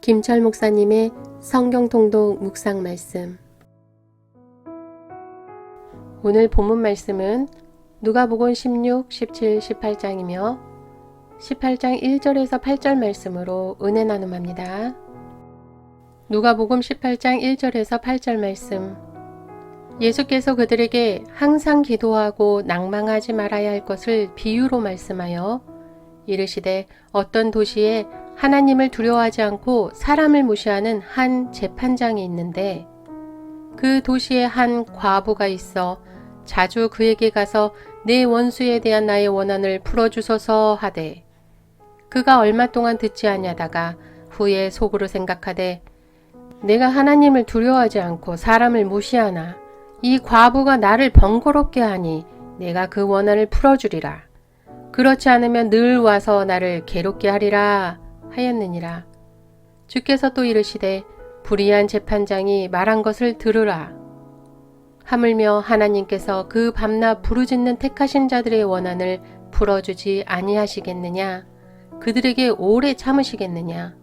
김철 목사님의 성경 통독 묵상 말씀. 오늘 본문 말씀은 누가복음 16, 17, 18장이며 18장 1절에서 8절 말씀으로 은혜 나눔합니다. 누가복음 18장 1절에서 8절 말씀. 예수께서 그들에게 항상 기도하고 낭망하지 말아야 할 것을 비유로 말씀하여 이르시되 어떤 도시에 하나님을 두려워하지 않고 사람을 무시하는 한 재판장이 있는데 그 도시에 한 과부가 있어 자주 그에게 가서 내 원수에 대한 나의 원한을 풀어주소서 하되 그가 얼마 동안 듣지 아니하다가 후에 속으로 생각하되 내가 하나님을 두려워하지 않고 사람을 무시하나 이 과부가 나를 번거롭게 하니 내가 그 원한을 풀어주리라. 그렇지 않으면 늘 와서 나를 괴롭게 하리라 하였느니라. 주께서 또 이르시되 불의한 재판장이 말한 것을 들으라. 하물며 하나님께서 그 밤낮 부르짖는 택하신 자들의 원한을 풀어주지 아니하시겠느냐? 그들에게 오래 참으시겠느냐?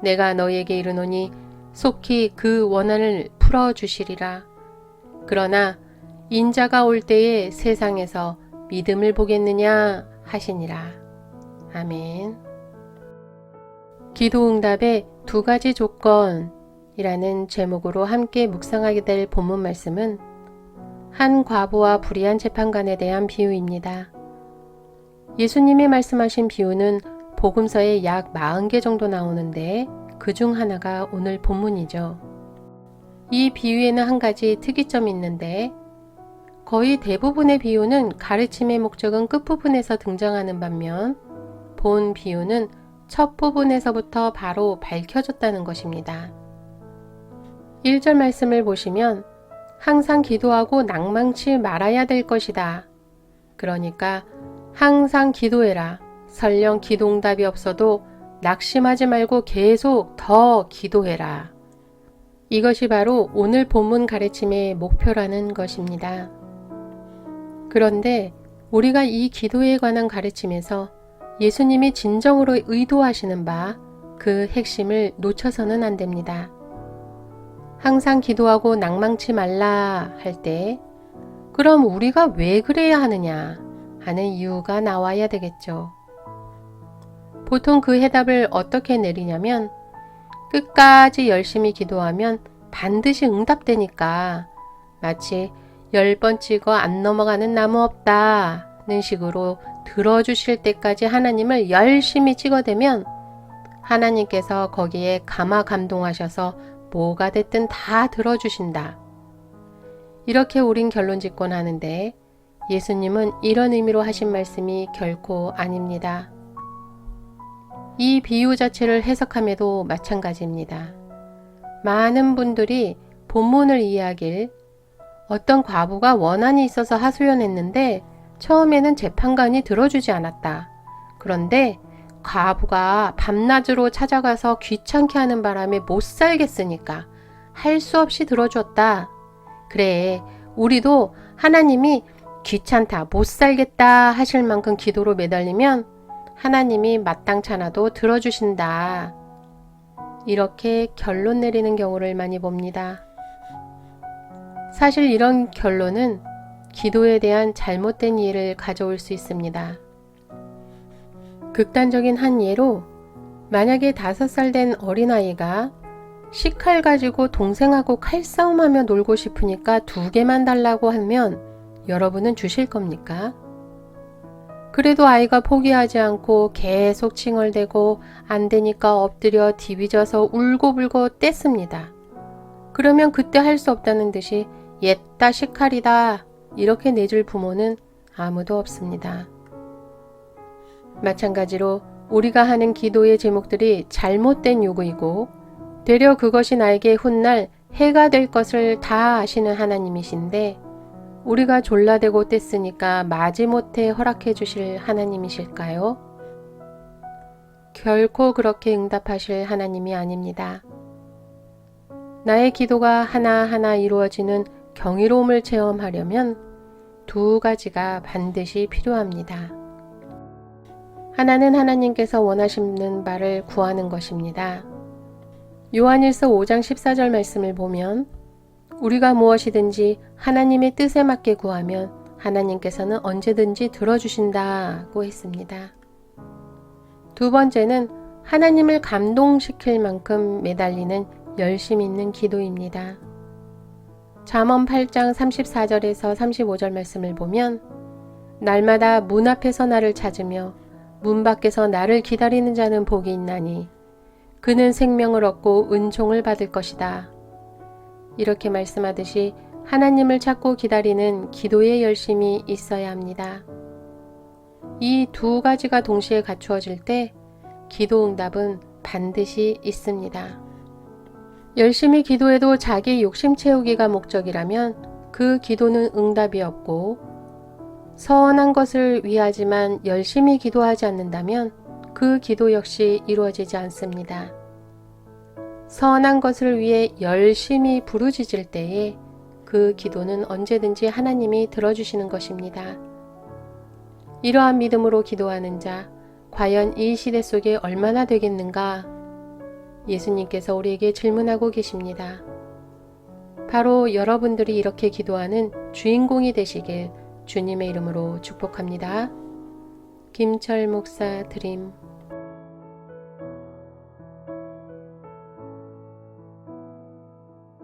내가 너희에게 이르노니 속히 그 원한을 풀어주시리라. 그러나 인자가 올 때에 세상에서 믿음을 보겠느냐 하시니라. 아멘. 기도응답의 두 가지 조건이라는 제목으로 함께 묵상하게 될 본문 말씀은 한 과부와 불의한 재판관에 대한 비유입니다. 예수님이 말씀하신 비유는 복음서에 약 40개 정도 나오는데 그 중 하나가 오늘 본문이죠. 이 비유에는 한 가지 특이점이 있는데 거의 대부분의 비유는 가르침의 목적은 끝부분에서 등장하는 반면 본 비유는 첫 부분에서부터 바로 밝혀졌다는 것입니다. 1절 말씀을 보시면 항상 기도하고 낭망치 말아야 될 것이다. 그러니까 항상 기도해라. 설령 기도응답이 없어도 낙심하지 말고 계속 더 기도해라. 이것이 바로 오늘 본문 가르침의 목표라는 것입니다. 그런데 우리가 이 기도에 관한 가르침에서 예수님이 진정으로 의도하시는 바 그 핵심을 놓쳐서는 안 됩니다. 항상 기도하고 낭망치 말라 할 때 그럼 우리가 왜 그래야 하느냐 하는 이유가 나와야 되겠죠. 보통 그 해답을 어떻게 내리냐면 끝까지 열심히 기도하면 반드시 응답되니까 마치 10번 찍어 안 넘어가는 나무 없다는 식으로 들어주실 때까지 하나님을 열심히 찍어대면 하나님께서 거기에 감화 감동하셔서 뭐가 됐든 다 들어주신다. 이렇게 우린 결론 짓곤 하는데 예수님은 이런 의미로 하신 말씀이 결코 아닙니다. 이 비유 자체를 해석함에도 마찬가지입니다. 많은 분들이 본문을 이해하길 어떤 과부가 원한이 있어서 하소연했는데 처음에는 재판관이 들어주지 않았다. 그런데 과부가 밤낮으로 찾아가서 귀찮게 하는 바람에 못 살겠으니까 할 수 없이 들어줬다. 그래, 우리도 하나님이 귀찮다, 못 살겠다 하실 만큼 기도로 매달리면 하나님이 마땅찮아도 들어주신다. 이렇게 결론 내리는 경우를 많이 봅니다. 사실 이런 결론은 기도에 대한 잘못된 이해를 가져올 수 있습니다. 극단적인 한 예로 만약에 5살 된 어린아이가 식칼 가지고 동생하고 칼싸움하며 놀고 싶으니까 2개만 달라고 하면 여러분은 주실 겁니까? 그래도 아이가 포기하지 않고 계속 칭얼대고 안 되니까 엎드려 디비져서 울고불고 뗐습니다. 그러면 그때 할 수 없다는 듯이 옛다 식칼이다 이렇게 내줄 부모는 아무도 없습니다. 마찬가지로 우리가 하는 기도의 제목들이 잘못된 요구이고 되려 그것이 나에게 훗날 해가 될 것을 다 아시는 하나님이신데 우리가 졸라대고 뗐으니까 마지못해 허락해 주실 하나님이실까요? 결코 그렇게 응답하실 하나님이 아닙니다. 나의 기도가 하나하나 이루어지는 경이로움을 체험하려면 2가지가 반드시 필요합니다. 하나는 하나님께서 원하시는 바를 구하는 것입니다. 요한일서 5장 14절 말씀을 보면 우리가 무엇이든지 하나님의 뜻에 맞게 구하면 하나님께서는 언제든지 들어주신다고 했습니다. 두 번째는 하나님을 감동시킬 만큼 매달리는 열심 있는 기도입니다. 잠언 8장 34절에서 35절 말씀을 보면 날마다 문 앞에서 나를 찾으며 문 밖에서 나를 기다리는 자는 복이 있나니 그는 생명을 얻고 은총을 받을 것이다. 이렇게 말씀하듯이 하나님을 찾고 기다리는 기도의 열심이 있어야 합니다. 이 두 가지가 동시에 갖추어질 때 기도 응답은 반드시 있습니다. 열심히 기도해도 자기 욕심 채우기가 목적이라면 그 기도는 응답이 없고, 선한 것을 위하지만 열심히 기도하지 않는다면 그 기도 역시 이루어지지 않습니다. 선한 것을 위해 열심히 부르짖을 때에 그 기도는 언제든지 하나님이 들어주시는 것입니다. 이러한 믿음으로 기도하는 자, 과연 이 시대 속에 얼마나 되겠는가? 예수님께서 우리에게 질문하고 계십니다. 바로 여러분들이 이렇게 기도하는 주인공이 되시길 주님의 이름으로 축복합니다. 김철 목사 드림.